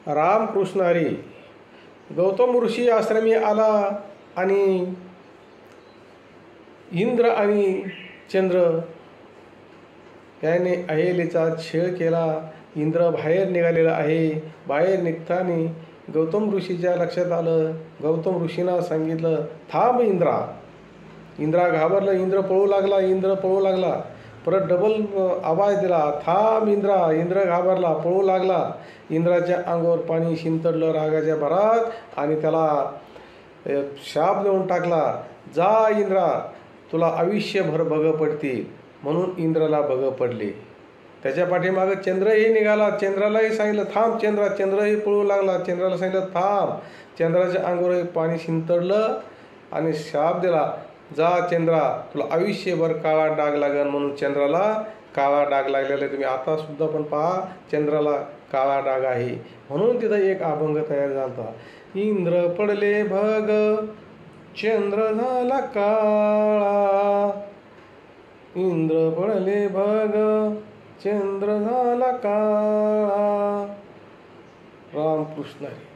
रामकृष्ण हरी. गौतम ऋषी आश्रमी आला आणि इंद्र आणि चंद्र याने अहेलीचा छळ केला. इंद्र बाहेर निघालेला आहे. बाहेर निघताना गौतम ऋषीच्या लक्षात आलं. गौतम ऋषींना सांगितलं, थांब इंद्रा. इंद्रा घाबरला. इंद्र पळू लागला. परत डबल आवाज दिला, थांब इंद्रा. इंद्र घाबरला, पळू लागला. इंद्राच्या अंगावर पाणी शिंतडलं रागाच्या भरात आणि त्याला शाप देऊन टाकला, जा इंद्रा, तुला आयुष्यभर भग पडतील. म्हणून इंद्राला भग पडले. त्याच्या पाठीमागं चंद्रही निघाला. चंद्रालाही सांगितलं, थांब चंद्रा. चंद्रही पळू लागला. चंद्राला सांगितलं, थांब. चंद्राच्या अंगावरही पाणी शिंतडलं आणि शाप दिला, जा चंद्रा, तुला आयुष्यभर काळा डाग लागेल. म्हणून चंद्राला काळा डाग लागलेला आहे. तुम्ही आता सुद्धा पण पहा, चंद्राला काळा डाग आहे. म्हणून तिथं एक अभंग तयार झाला, इंद्र पडले भग चंद्र झाला काळा. इंद्र पडले भग चंद्र झाला काळा. रामकृष्ण हरी.